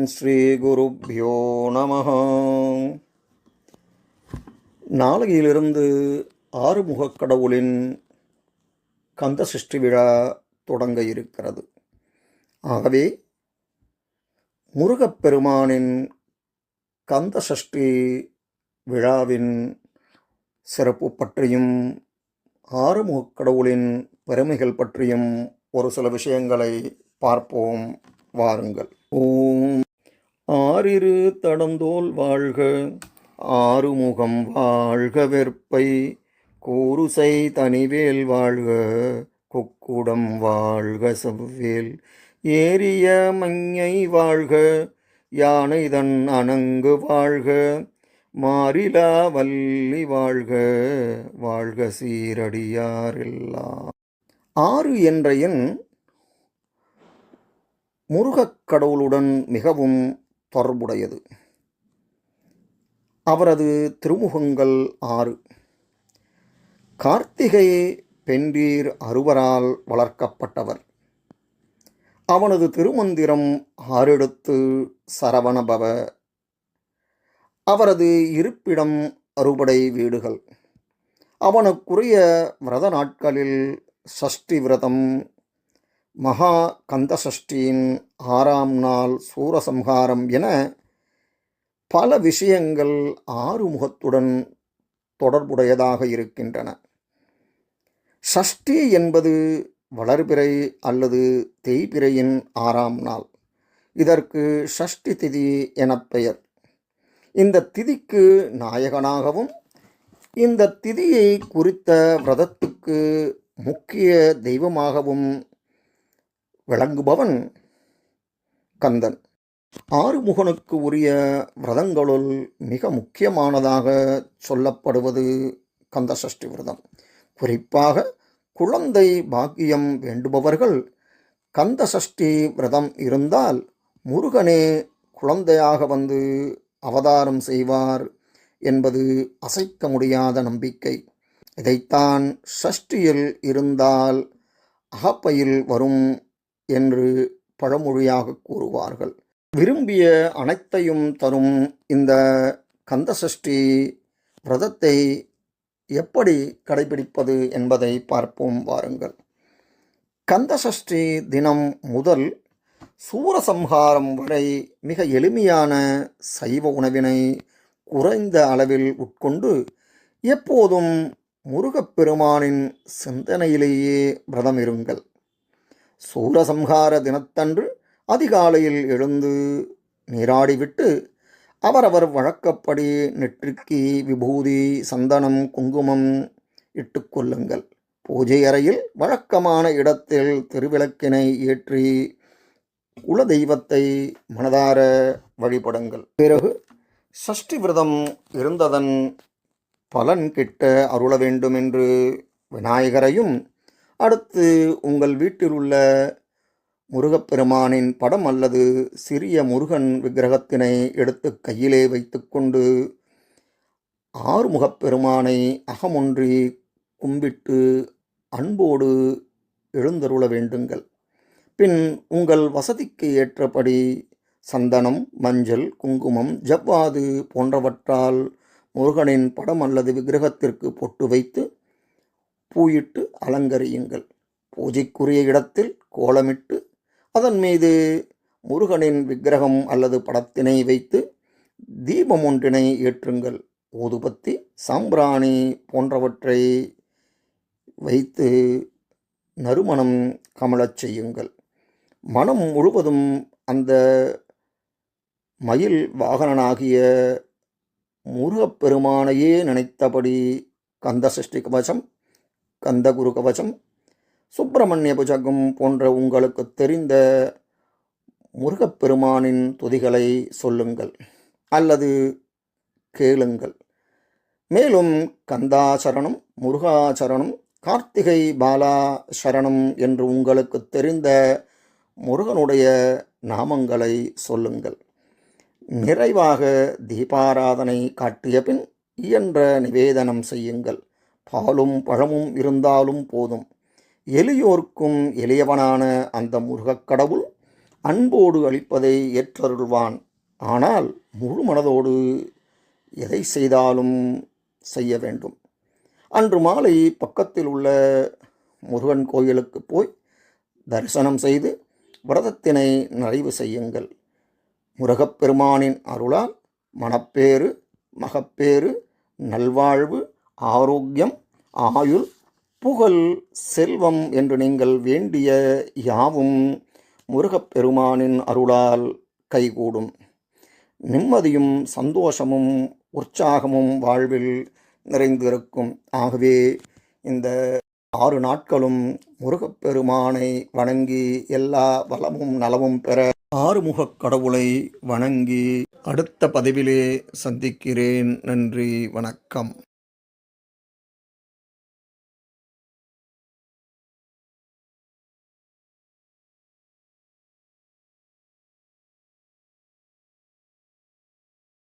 ஸ்ரீ குருப்யோ நமஹ. நாளையிலிருந்து ஆறுமுகக் கடவுளின் கந்த சஷ்டி விழா தொடங்க இருக்கிறது. ஆகவே முருகப்பெருமானின் கந்த சஷ்டி விழாவின் சிறப்பு பற்றியும் ஆறுமுகக் கடவுளின் பெருமைகள் பற்றியும் ஒரு சில விஷயங்களை பார்ப்போம். வாருங்கள். ஓம் ஆறிரு தடந்தோல் வாழ்க, ஆறுமுகம் வாழ்க, வெற்பை கூறுசை தனிவேல் வாழ்க, கொக்குடம் வாழ்க, செவ்வேல் ஏரிய மஞ்ஞை வாழ்க, யானைதன் அணங்கு வாழ்க, மாறிலா வள்ளி வாழ்க, வாழ்க சீரடியாரெல்லாம். 6 என்ற எண் முருகக் கடவுளுடன் மிகவும் தொடர்புடையது. அவரது திருமுகங்கள் 6. கார்த்திகை பெண்டீர் அறுவரால் வளர்க்கப்பட்டவர். அவனது திருமந்திரம் 6 எழுத்து சரவணபவ. அவரது இருப்பிடம் அறுபடை வீடுகள். அவனுக்குரிய விரத நாட்களில் சஷ்டி விரதம், மகா கந்த சஷ்டியின் 6ஆம் நாள் சூரசம்ஹாரம் என பல விஷயங்கள் ஆறுமுகத்துடன் தொடர்புடையதாக இருக்கின்றன. சஷ்டி என்பது வளர்பிறை அல்லது தேய்பிறையின் 6ஆம் நாள். இதற்கு சஷ்டி திதி எனப் பெயர். இந்த திதிக்கு நாயகனாகவும் இந்த திதியை குறித்த விரதத்துக்கு முக்கிய தெய்வமாகவும் விளங்குபவன் கந்தன். ஆறுமுகனுக்கு உரிய விரதங்களுள் மிக முக்கியமானதாக சொல்லப்படுவது கந்த சஷ்டி விரதம். குறிப்பாக குழந்தை பாக்கியம் வேண்டுபவர்கள் கந்த சஷ்டி விரதம் இருந்தால் முருகனே குழந்தையாக வந்து அவதாரம் செய்வார் என்பது அசைக்க முடியாத நம்பிக்கை. இதைத்தான் சஷ்டியில் இருந்தால் அகப்பையில் வரும் என்று பழமொழியாக கூறுவார்கள். விரும்பிய அனைத்தையும் தரும் இந்த கந்த சஷ்டி விரதத்தை எப்படி கடைபிடிப்பது என்பதை பார்ப்போம். வாருங்கள். கந்த சஷ்டி தினம் முதல் சூரசம்ஹாரம் வரை மிக எளிமையான சைவ உணவினை குறைந்த அளவில் உட்கொண்டு எப்போதும் முருகப்பெருமானின் சிந்தனையிலேயே விரதம் இருங்கள். சூரசம்ஹார தினத்தன்று அதிகாலையில் எழுந்து நீராடிவிட்டு அவரவர் வழக்கப்படி நெற்றிக்கு விபூதி, சந்தனம், குங்குமம் இட்டுக்கொள்ளுங்கள். பூஜை அறையில் வழக்கமான இடத்தில் திருவிளக்கினை ஏற்றி குல தெய்வத்தை மனதார வழிபடுங்கள். பிறகு சஷ்டி விரதம் இருந்ததன் பலன் கிட்ட அருள வேண்டும் என்று விநாயகரையும், அடுத்து உங்கள் வீட்டில் உள்ள முருகப்பெருமானின் படம் அல்லது சிறிய முருகன் விக்கிரகத்தினை எடுத்து கையிலே வைத்துக்கொண்டு ஆறுமுகப்பெருமானை அகமொன்றி கும்பிட்டு அன்போடு எழுந்தருள வேண்டுங்கள். பின் உங்கள் வசதிக்கு ஏற்றபடி சந்தனம், மஞ்சள், குங்குமம், ஜவ்வாது போன்றவற்றால் முருகனின் படம் அல்லது விக்கிரகத்திற்கு பொட்டு வைத்து பூயிட்டு அலங்கரியுங்கள். பூஜைக்குரிய இடத்தில் கோலமிட்டு அதன் மீது முருகனின் விக்கிரகம் அல்லது படத்தினை வைத்து தீபம் ஒன்றினை ஏற்றுங்கள். ஊதுபத்தி, சாம்பிராணி போன்றவற்றை வைத்து நறுமணம் கமலச் செய்யுங்கள். மனம் முழுவதும் அந்த மயில் வாகனனாகிய முருகப்பெருமானையே நினைத்தபடி கந்த சஷ்டி கவசம், கந்தகுரு கவசம், சுப்பிரமணிய புஜகம் போன்ற உங்களுக்கு தெரிந்த முருகப்பெருமானின் துதிகளை சொல்லுங்கள் அல்லது கேளுங்கள். மேலும் கந்தாசரணம், முருகாசரணம், கார்த்திகை பாலா சரணம் என்று உங்களுக்கு தெரிந்த முருகனுடைய நாமங்களை சொல்லுங்கள். நிறைவாக தீபாராதனை காட்டிய பின் இயன்ற நிவேதனம் செய்யுங்கள். பாலும் பழமும் இருந்தாலும் போதும். எளியோர்க்கும் எளியவனான அந்த முருகக் கடவுள் அன்போடு அளிப்பதை ஏற்றருள்வான். ஆனால் முழு மனதோடு எதை செய்தாலும் செய்ய வேண்டும். அன்று மாலை பக்கத்தில் உள்ள முருகன் கோயிலுக்கு போய் தரிசனம் செய்து விரதத்தினை நிறைவு செய்யுங்கள். முருகப்பெருமானின் அருளால் மனப்பேறு, மகப்பேறு, நல்வாழ்வு, ஆரோக்கியம், ஆயுள், புகழ், செல்வம் என்று நீங்கள் வேண்டிய யாவும் முருகப்பெருமானின் அருளால் கைகூடும். நிம்மதியும் சந்தோஷமும் உற்சாகமும் வாழ்வில் நிறைந்திருக்கும். ஆகவே இந்த 6 நாட்களும் முருகப்பெருமானை வணங்கி எல்லா வளமும் நலமும் பெற ஆறுமுகக் கடவுளை வணங்கி அடுத்த பதிவிலே சந்திக்கிறேன். நன்றி, வணக்கம்.